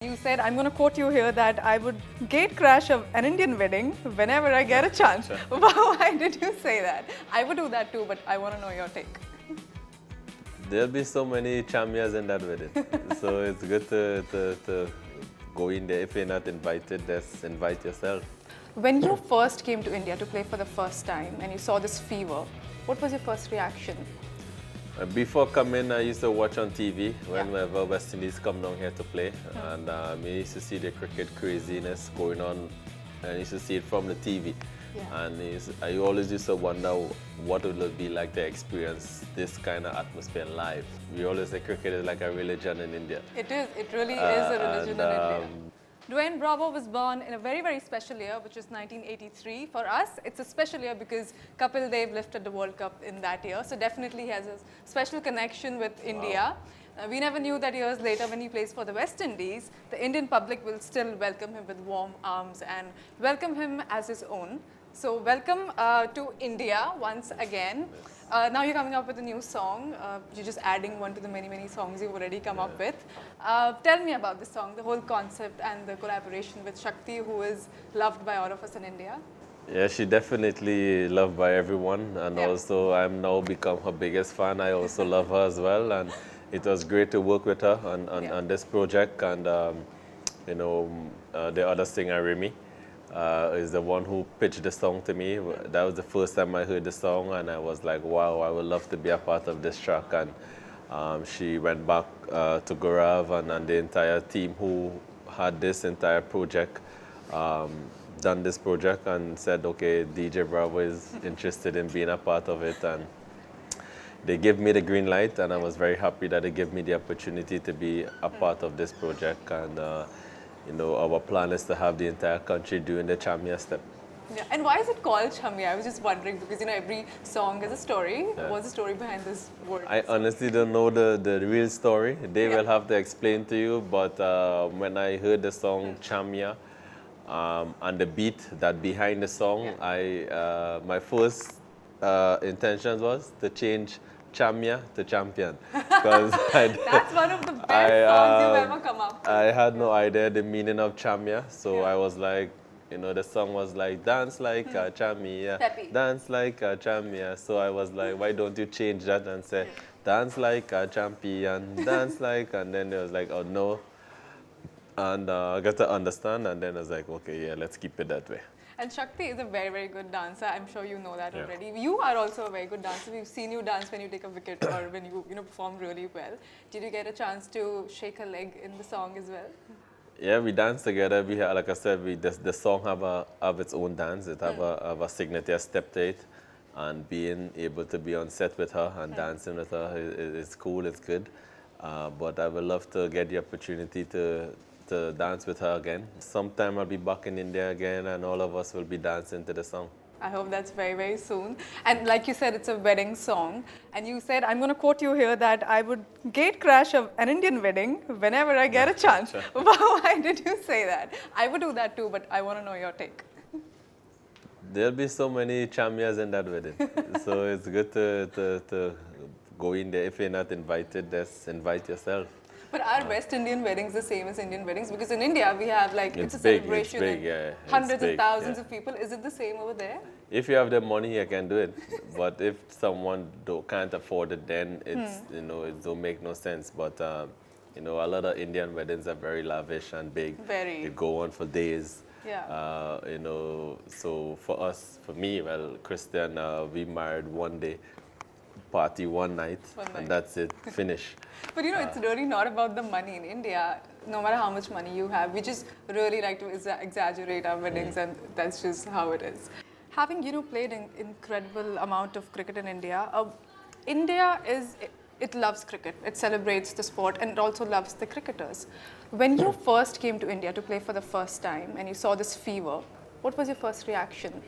You said, I'm going to quote you here, that I would gate crash an Indian wedding whenever I get a chance. Why did you say that? I would do that too, but I want to know your take. There'll be so many Chamiyas in that wedding. So it's good to go in there. If you're not invited, just invite yourself. When you first came to India to play for the first time and you saw this fever, what was your first reaction? Before coming, I used to watch on TV whenever West Indies come down here to play. And I used to see the cricket craziness going on, and I used to see it from the TV. And I always used to wonder what it would be like to experience this kind of atmosphere live. We always say cricket is like a religion in India. It is. It really is a religion in India. Dwayne Bravo was born in a very, very special year, which is 1983. For us, it's a special year because Kapil Dev lifted the World Cup in that year. So definitely he has a special connection with India. We never knew that years later when he plays for the West Indies, the Indian public will still welcome him with warm arms and welcome him as his own. So welcome to India once again. Now you're coming up with a new song. You're just adding one to the many, many songs you've already come up with. Tell me about this song, the whole concept and the collaboration with Shakti, who is loved by all of us in India. Yeah, she definitely loved by everyone, and also I'm now become her biggest fan. I also love her as well, and it was great to work with her on this project. And the other singer, Remy, is the one who pitched the song to me. That was the first time I heard the song, and I was like, wow, I would love to be a part of this track. And she went back to Gaurav and the entire team who had this entire project, done this project, and said, okay, DJ Bravo is interested in being a part of it. And they gave me the green light, and I was very happy that they gave me the opportunity to be a part of this project. And our plan is to have the entire country doing the Chamiya step. Yeah. And why is it called Chamiya? I was just wondering because every song has a story. What's the story behind this word? I honestly don't know the real story. They will have to explain to you. But when I heard the song Chamiya and the beat that behind the song, my first intention was to change Chamiya to champion. That's one of the best songs you've ever come up with. I had no idea the meaning of Chamiya, so I was like, the song was like, dance like a Chamiya, dance like a Chamiya. So I was like, why don't you change that and say, dance like a champion, dance like, and then it was like, oh no. And I got to understand, and then I was like, okay, yeah, let's keep it that way. And Shakti is a very, very good dancer. I'm sure you know that already. You are also a very good dancer. We've seen you dance when you take a wicket or when you perform really well. Did you get a chance to shake a leg in the song as well? Yeah, we dance together. We have, like I said, the song have its own dance. It have a signature step to it, and being able to be on set with her and dancing with her is cool. It's good. But I would love to get the opportunity to dance with her again. Sometime I'll be back in India again, and all of us will be dancing to the song. I hope that's very, very soon. And like you said, it's a wedding song. And you said, I'm going to quote you here, that I would gate crash an Indian wedding whenever I get a chance. Why did you say that? I would do that too, but I want to know your take. There'll be so many Chamiyas in that wedding. So it's good to go in there. If you're not invited, just invite yourself. But are West Indian weddings the same as Indian weddings? Because in India, we have it's a big, celebration. It's big, hundreds of thousands of people. Is it the same over there? If you have the money, you can do it. But if someone can't afford it, then it's, it don't make no sense. But, a lot of Indian weddings are very lavish and big. Very. They go on for days. Yeah. So for me, Christian, we married one day, party one night, and that's it, finish. But it's really not about the money in India. No matter how much money you have, we just really like to exaggerate our weddings, and that's just how it is. Having played an incredible amount of cricket in India, it loves cricket. It celebrates the sport, and it also loves the cricketers. When you first came to India to play for the first time and you saw this fever, what was your first reaction?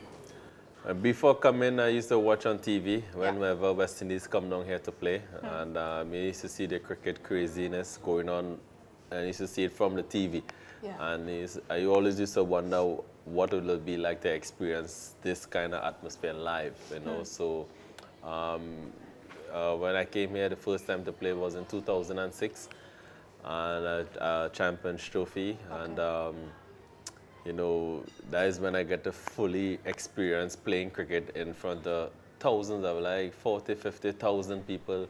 Before coming, I used to watch on TV whenever West Indies come down here to play. And I used to see the cricket craziness going on, and I used to see it from the TV. And I always used to wonder what it would be like to experience this kind of atmosphere live, So when I came here the first time to play was in 2006. and a Champions Trophy. And, you know, that is when I get to fully experience playing cricket in front of thousands of like 40, 50,000 people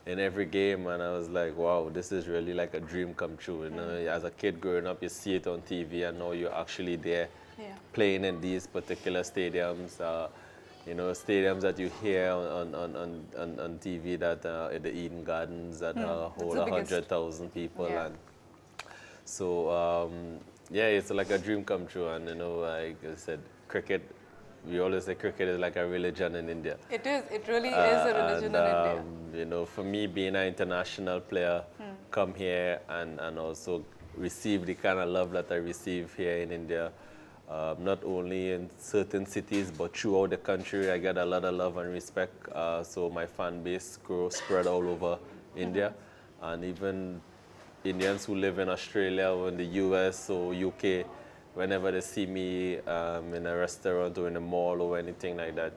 in every game. And I was like, wow, this is really like a dream come true. You know, as a kid growing up, you see it on TV and now you're actually there playing in these particular stadiums. You know, stadiums that you hear on TV that in the Eden Gardens that hold 100,000 people. And so, yeah, it's like a dream come true. And, you know, like I said, cricket, we always say cricket is like a religion in India. It is. It really is a religion in India. You know, for me, being an international player, come here and also receive the kind of love that I receive here in India, not only in certain cities, but throughout the country, I get a lot of love and respect. So my fan base spread all over India. And even Indians who live in Australia or in the US or UK, whenever they see me in a restaurant or in a mall or anything like that,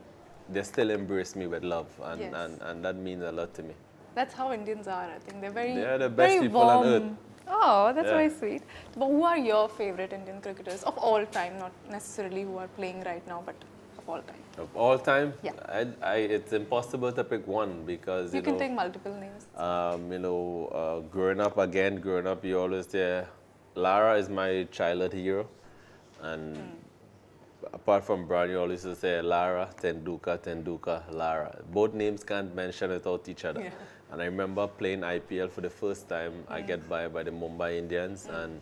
they still embrace me with love, and that means a lot to me. That's how Indians are, I think. They're the best very people warm. on earth. Oh, that's very sweet. But who are your favorite Indian cricketers of all time? Not necessarily who are playing right now, but of all time. Of all time? Yeah. It's impossible to pick one because, you can take multiple names. You know, growing up, you always say, Lara is my childhood hero. And apart from Brown, you always say Lara, Tenduka, Lara. Both names can't mention without each other. And I remember playing IPL for the first time. I get by the Mumbai Indians. And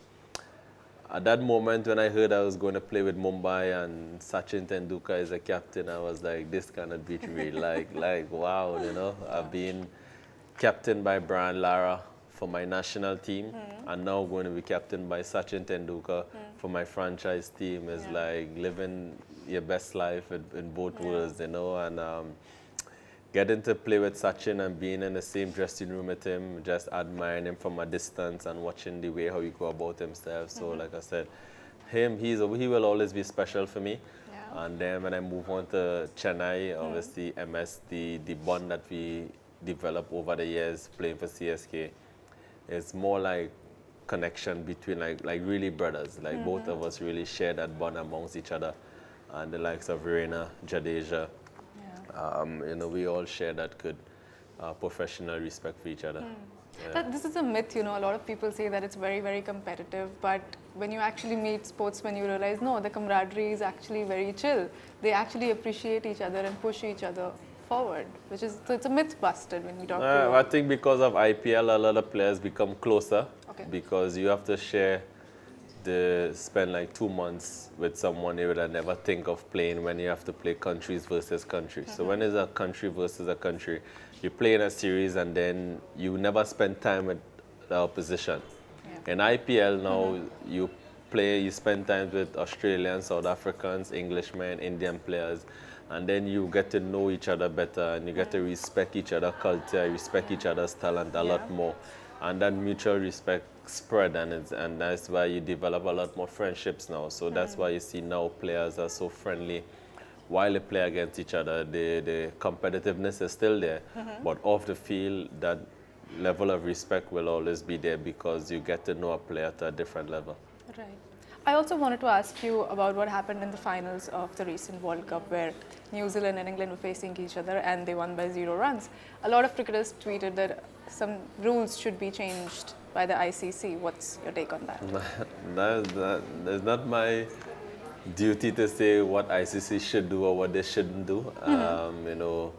at that moment when I heard I was going to play with Mumbai and Sachin Tendulkar is a captain, I was like, this cannot be real. like wow, you know. I've been captained by Brian Lara for my national team, and now going to be captained by Sachin Tendulkar for my franchise team is like living your best life in both worlds, you know. And getting to play with Sachin and being in the same dressing room with him, just admiring him from a distance and watching the way how he go about himself. So, like I said, he will always be special for me. And then when I move on to Chennai, obviously MS, the bond that we developed over the years playing for CSK. It's more like connection between like really brothers. Like both of us really share that bond amongst each other. And the likes of Reina, Jadeja, you know, we all share that good professional respect for each other. This is a myth, you know. A lot of people say that it's very, very competitive, but when you actually meet sportsmen, you realize no, the camaraderie is actually very chill. They actually appreciate each other and push each other forward, which is, so it's a myth busted when we talk to you. I think because of IPL, a lot of players become closer because you have to spend like 2 months with someone you would never think of playing when you have to play countries versus countries. So when it's a country versus a country, you play in a series and then you never spend time with the opposition. In IPL now, you spend time with Australians, South Africans, Englishmen, Indian players, and then you get to know each other better and you get to respect each other's culture, respect each other's talent a lot more. And that mutual respect spread, and that's why you develop a lot more friendships now. So that's why you see now players are so friendly while they play against each other. The competitiveness is still there, but off the field, that level of respect will always be there because you get to know a player to a different level. Right. I also wanted to ask you about what happened in the finals of the recent World Cup where New Zealand and England were facing each other and they won by 0 runs. A lot of cricketers tweeted that some rules should be changed by the ICC. What's your take on that? That's not my duty to say what ICC should do or what they shouldn't do. You know,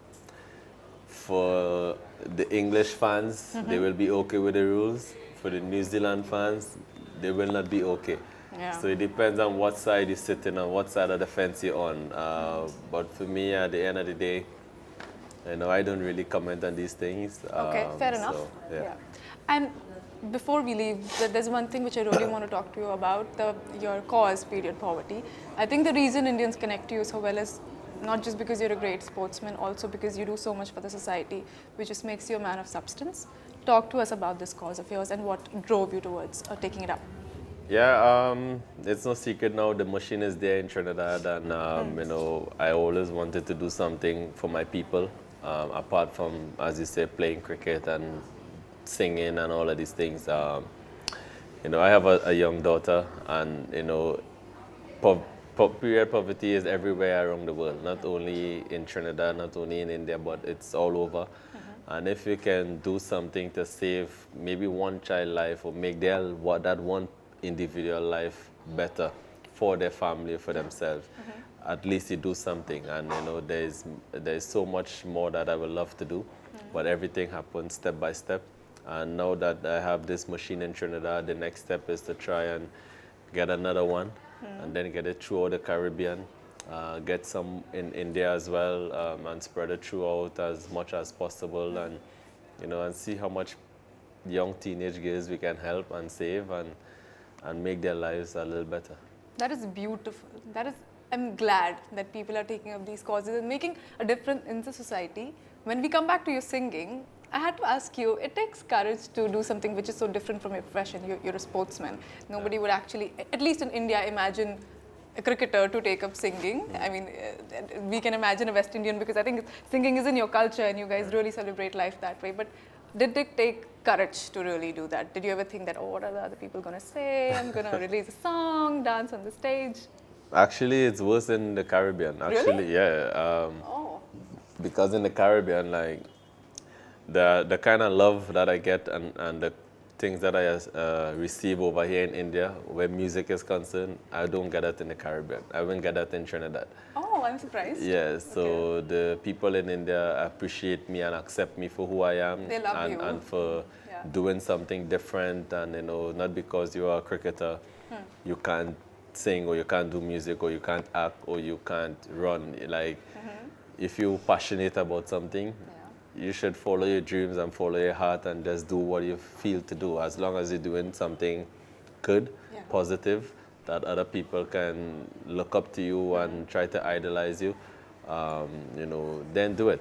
for the English fans, they will be okay with the rules. For the New Zealand fans, they will not be okay. So it depends on what side you're sitting on, what side of the fence you're on. But for me, at the end of the day, you know, I don't really comment on these things. Okay, fair enough. So, And before we leave, there's one thing which I really want to talk to you about, your cause, period poverty. I think the reason Indians connect to you so well is not just because you're a great sportsman, also because you do so much for the society, which just makes you a man of substance. Talk to us about this cause of yours and what drove you towards taking it up. Yeah, it's no secret now. The machine is there in Trinidad, and you know, I always wanted to do something for my people, apart from, as you say, playing cricket and singing and all of these things. You know, I have a young daughter, and you know, period poverty is everywhere around the world, not only in Trinidad, not only in India, but it's all over. And if you can do something to save maybe one child life or make that one individual life better for their family, for themselves, at least you do something. And you know, there's so much more that I would love to do, but everything happens step by step. And now that I have this machine in Trinidad, the next step is to try and get another one, and then get it throughout the Caribbean, get some in India as well, and spread it throughout as much as possible, and you know, and see how much young teenage girls we can help and save and make their lives a little better. That is beautiful. I'm glad that people are taking up these causes and making a difference in the society. When we come back to your singing, I had to ask you, it takes courage to do something which is so different from your profession. You're a sportsman. Nobody would actually, at least in India, imagine a cricketer to take up singing. I mean, we can imagine a West Indian because I think singing is in your culture and you guys really celebrate life that way. But did it take courage to really do that? Did you ever think that, oh, what are the other people going to say? I'm going to release a song, dance on the stage? Actually, it's worse in the Caribbean. Actually, really? Yeah. Because in the Caribbean, like, the kind of love that I get and the things that I receive over here in India, where music is concerned, I don't get that in the Caribbean. I won't get that in Trinidad. Oh, I'm surprised. Yeah, so the people in India appreciate me and accept me for who I am. They love you. And for doing something different, and you know, not because you are a cricketer, you can't sing or you can't do music or you can't act or you can't run. Like, if you're passionate about something, you should follow your dreams and follow your heart and just do what you feel to do. As long as you're doing something good, positive, that other people can look up to you and try to idolize you, you know, then do it.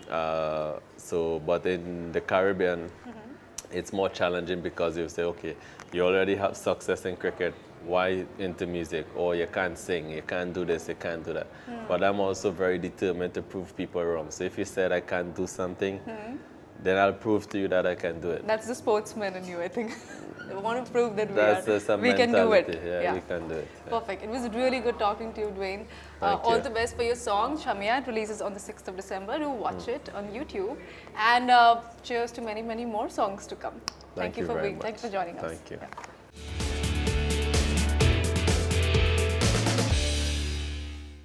But in the Caribbean, it's more challenging because you say, okay, you already have success in cricket, why into music? Or you can't sing, you can't do this, you can't do that. But I'm also very determined to prove people wrong. So if you said I can't do something, then I'll prove to you that I can do it. That's the sportsman in you, I think. I want to prove that we can do it. Yeah, we can do it. Yeah. Perfect. It was really good talking to you, Dwayne. All the best for your song, Chamiya. It releases on the 6th of December. Do watch it on YouTube. And cheers to many, many more songs to come. Thank you for joining us. Thank you. Yeah.